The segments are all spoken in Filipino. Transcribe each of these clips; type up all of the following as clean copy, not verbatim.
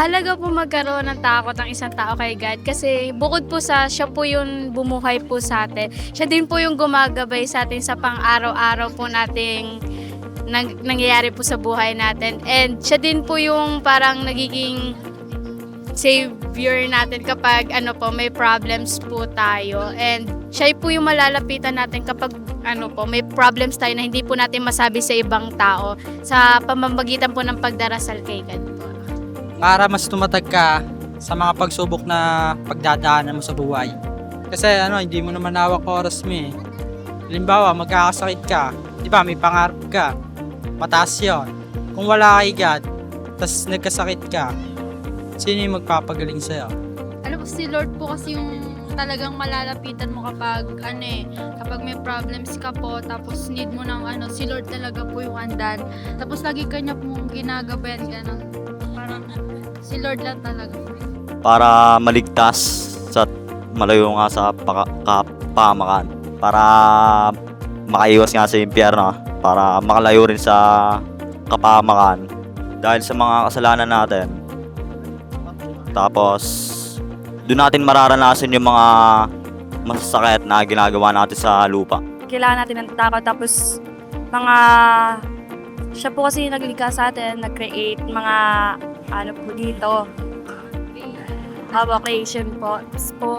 Mahalaga po magkaroon ng takot ang isang tao kay God kasi bukod po sa siya po yung bumuhay po sa atin, siya din po yung gumagabay sa atin sa pang-araw-araw po nating nangyayari po sa buhay natin. And siya din po yung parang nagiging savior natin kapag may problems po tayo. And siya po yung malalapitan natin kapag may problems tayo na hindi po natin masabi sa ibang tao sa pamamagitan po ng pagdarasal kay God po. Para mas tumatag ka sa mga pagsubok na pagdadaanan mo sa buhay. Kasi hindi mo naman hawak oras mo eh. Halimbawa, magkakasakit ka, di ba, may pangarap ka, mataas yun. Kung wala kay God, tas nagkasakit ka, sino yung magpapagaling sa'yo? Si Lord po kasi yung talagang malalapitan mo kapag kapag may problems ka po, tapos need mo ng si Lord talaga po yung andan. Tapos lagi kanya pong ginagabayan, gano'n. Parang si Lord lang talaga po. Para maligtas sa malayo nga sa kapamakan. Para makaiwas nga sa impyerno. Para makalayo rin sa kapamakan. Dahil sa mga kasalanan natin. Tapos doon natin mararanasan yung mga masasakit na ginagawa natin sa lupa. Kailangan natin ng takot, tapos siya po kasi naglikha sa atin, nag-create mga po dito. Creation po. Tapos po,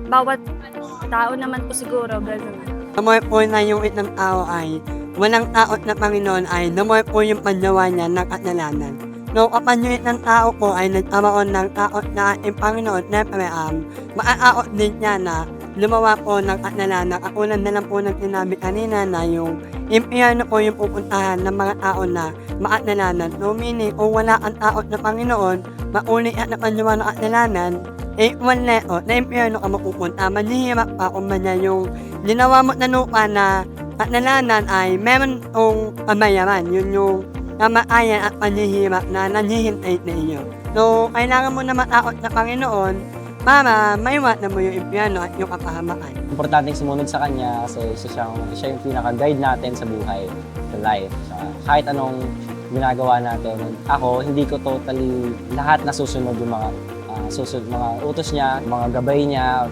bawat tao naman po siguro, gano'n. Namoy po na yung itang tao ay walang takot na Panginoon ay namoy po yung paggawa niya ng kasalanan. No, kapag yung ng tao po ay nagkaroon ng takot na ating Panginoon, maaakot din niya na lumawa po ng kasalanan. Kakulan na lang po ng sinabi kanina na yung impyerno po yung pupuntahan ng mga tao na makasalanan. No, meaning, kung wala ang takot na Panginoon, mauli at napagawa ng kasalanan, wala na impyerno ka mapupunta. Manihirap pa kung yung ginawa mo na lupa na kasalanan ay meron kong kamayaran. Yun yung kamaayan at panihirap na nanihintay na iyo. So, kailangan mo na matakot sa Panginoon para maiwat na mo yung impyerno at yung kapahamakan. Importante sumunod sa Kanya kasi siya yung pinaka-guide natin sa buhay, sa life. Kahit anong ginagawa natin. Ako, hindi ko totally lahat nasusunod yung mga utos niya, mga gabay niya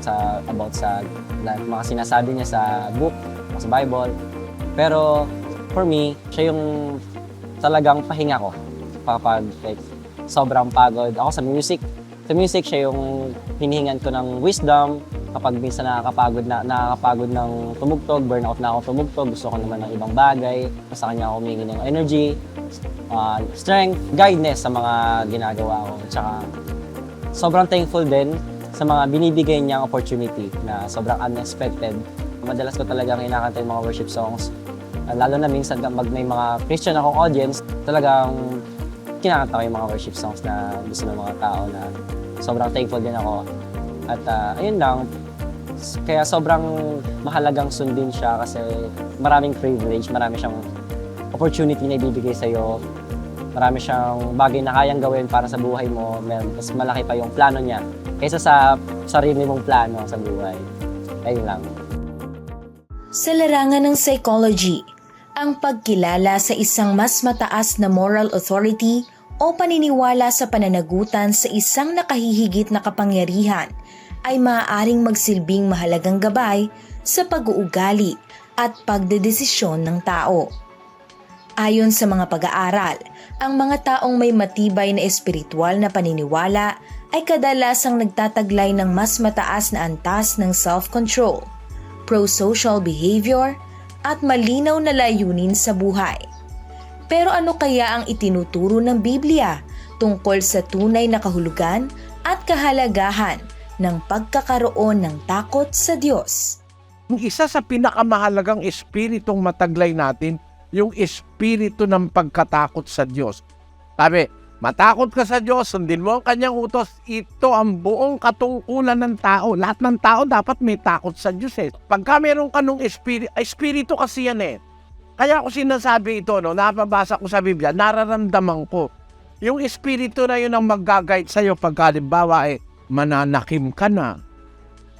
about sa mga sinasabi niya sa book, sa Bible. Pero for me, siya yung talagang pahinga ko kapag sobrang pagod ako sa music. Sa music, siya yung hinihingan ko ng wisdom kapag minsan nakakapagod ng tumugtog, burnout na ako tumugtog, gusto ko naman ng ibang bagay, sa kanya ako humingi ng energy, strength, guidance sa mga ginagawa ko. Tsaka sobrang thankful din sa mga binibigay niyang opportunity na sobrang unexpected. Madalas ko talagang kinakanta yung mga worship songs. Lalo na minsan kapag may mga Christian akong audience, talagang kinakanta ko yung mga worship songs na gusto ng mga tao na sobrang thankful din ako. At ayun lang, kaya sobrang mahalagang sundin siya kasi maraming privilege, marami siyang opportunity na ibibigay sa'yo. Marami siyang bagay na kayang gawin para sa buhay mo, mas malaki pa yung plano niya kaysa sa sarili mong plano sa buhay. Ayun lang. Sa larangan ng psychology, ang pagkilala sa isang mas mataas na moral authority o paniniwala sa pananagutan sa isang nakahihigit na kapangyarihan ay maaaring magsilbing mahalagang gabay sa pag-uugali at pagdedesisyon ng tao. Ayon sa mga pag-aaral, ang mga taong may matibay na espiritual na paniniwala ay kadalasang nagtataglay ng mas mataas na antas ng self-control, pro-social behavior, at malinaw na layunin sa buhay. Pero ano kaya ang itinuturo ng Biblia tungkol sa tunay na kahulugan at kahalagahan ng pagkakaroon ng takot sa Diyos? Isa sa pinakamahalagang espiritong mataglay natin, yung espiritu ng pagkatakot sa Diyos. Sabi, matakot ka sa Diyos, sundin mo ang kanyang utos. Ito ang buong katungkulan ng tao. Lahat ng tao dapat may takot sa Diyos eh. Pagka meron ka nung espiritu kasi yan eh. Kaya ako sinasabi ito, napabasa ko sa Biblia, nararamdaman ko. Yung espiritu na yun ang mag-guide sa'yo pagka halimbawa mananakim ka na.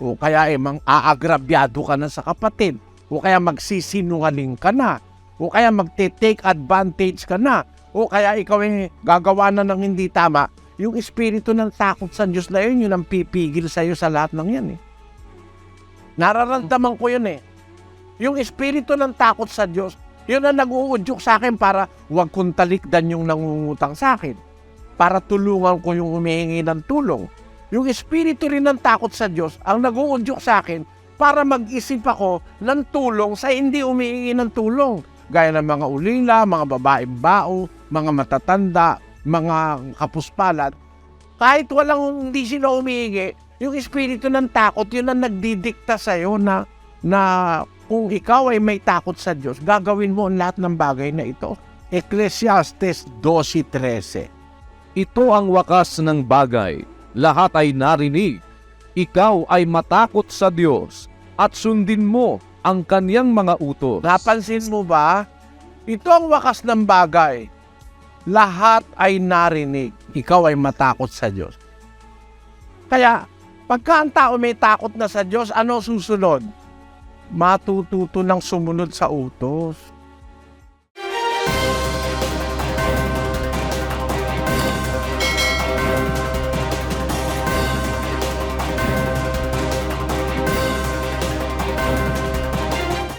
O kaya mang-aagrabyado ka na sa kapatid. O kaya magsisinungaling ka na. O kaya magte-take advantage ka na. o kaya ikaw ay gagawa na ng hindi tama, yung espiritu ng takot sa Diyos na yun ang pipigil sa'yo sa lahat ng yan eh. Nararamdaman ko yun eh. Yung espiritu ng takot sa Diyos, yun ang nag-uudyok sa akin para huwag kong talikdan yung nangungutang sa akin. Para tulungan ko yung humihingi ng tulong. Yung espiritu rin ng takot sa Diyos ang nag-uudyok sa akin para mag-isip ako ng tulong sa hindi humihingi ng tulong. Gaya ng mga ulila, mga babaeng bao, mga matatanda, mga kapuspalat. Kahit walang hindi sila humihingi, yung espiritu ng takot, yun ang nagdidikta sa'yo na kung ikaw ay may takot sa Diyos, gagawin mo ang lahat ng bagay na ito. Ecclesiastes 12:13. Ito ang wakas ng bagay. Lahat ay narinig. Ikaw ay matakot sa Diyos at sundin mo ang kaniyang mga utos. Napansin mo ba? Ito ang wakas ng bagay. Lahat ay narinig. Ikaw ay matakot sa Diyos. Kaya, pagka ang tao may takot na sa Diyos, ano susunod? Matututo ng sumunod sa utos.